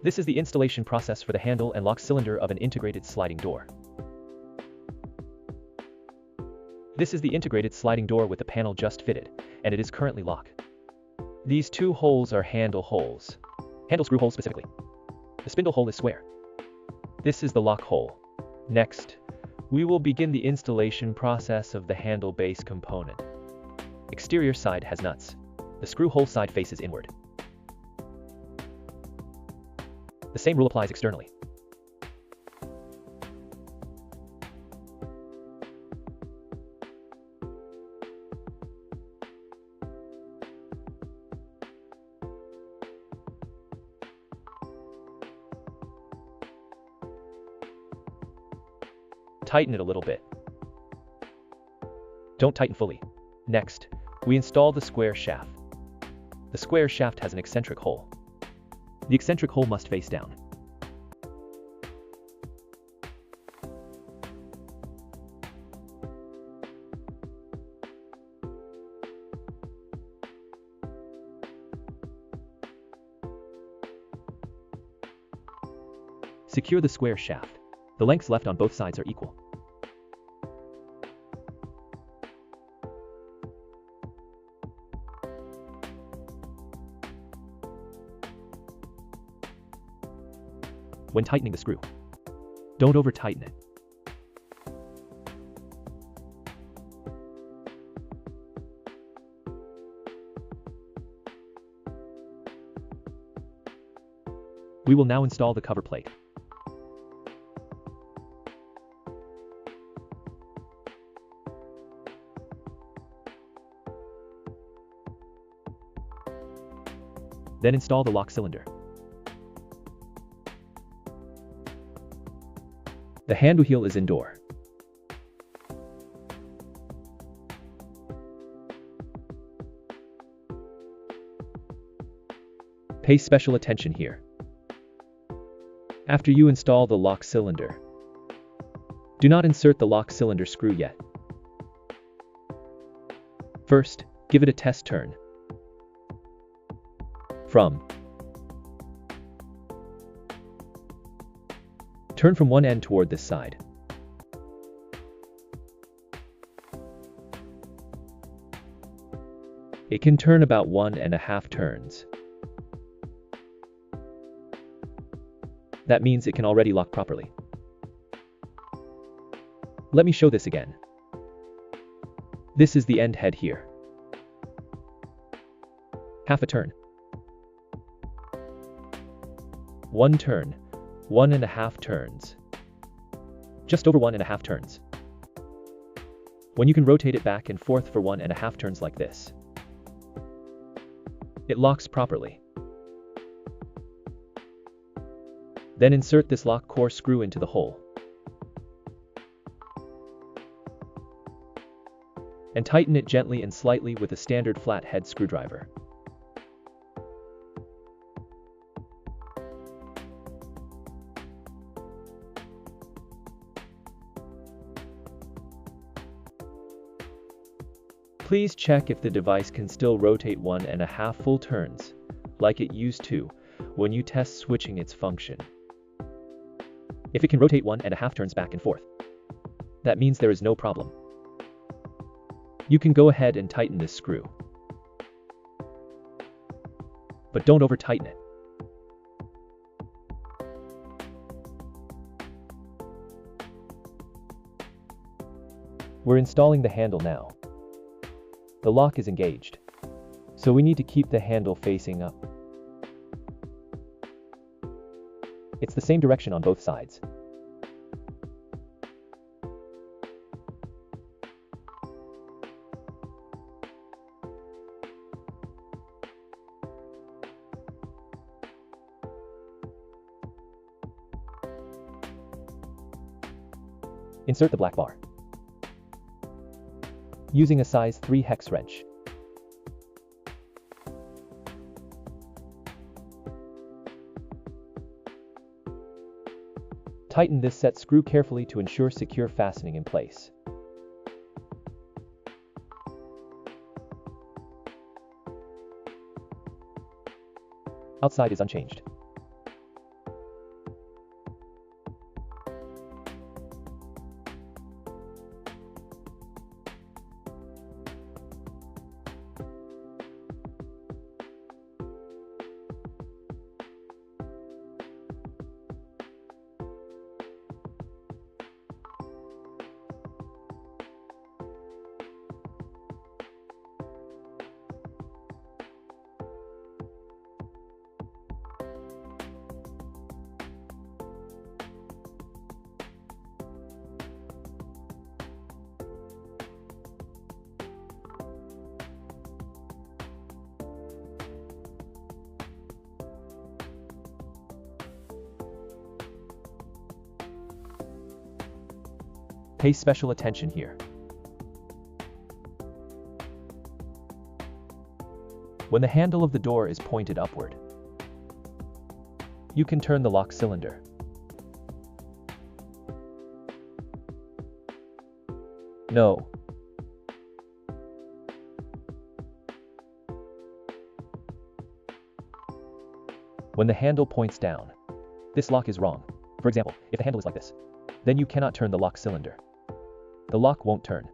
This is the installation process for the handle and lock cylinder of an integrated sliding door. This is the integrated sliding door with the panel just fitted, and it is currently locked. These two holes are handle holes. Handle screw holes specifically. The spindle hole is square. This is the lock hole. Next, we will begin the installation process of the handle base component. Exterior side has nuts. The screw hole side faces inward. The same rule applies externally. Tighten it a little bit. Don't tighten fully. Next, we install the square shaft. The square shaft has an eccentric hole. The eccentric hole must face down. Secure the square shaft. The lengths left on both sides are equal. When tightening the screw, don't over-tighten it. We will now install the cover plate. Then install the lock cylinder. The handle heel is indoor. Pay special attention here. After you install the lock cylinder, do not insert the lock cylinder screw yet. First, give it a test turn. Turn from one end toward this side. It can turn about 1.5 turns. That means it can already lock properly. Let me show this again. This is the end head here. Half a turn. 1 turn. 1.5 turns. Just over 1.5 turns. When you can rotate it back and forth for 1.5 turns like this, it locks properly. Then insert this lock core screw into the hole. And tighten it gently and slightly with a standard flat head screwdriver. Please check if the device can still rotate 1.5 full turns, like it used to, when you test switching its function. If it can rotate 1.5 turns back and forth, that means there is no problem. You can go ahead and tighten this screw. But don't over-tighten it. We're installing the handle now. The lock is engaged, so we need to keep the handle facing up. It's the same direction on both sides. Insert the black bar using a size 3 hex wrench. Tighten this set screw carefully to ensure secure fastening in place. Outside is unchanged. Pay special attention here. When the handle of the door is pointed upward, you can turn the lock cylinder. No. When the handle points down, this lock is wrong. For example, if the handle is like this, then you cannot turn the lock cylinder. The lock won't turn.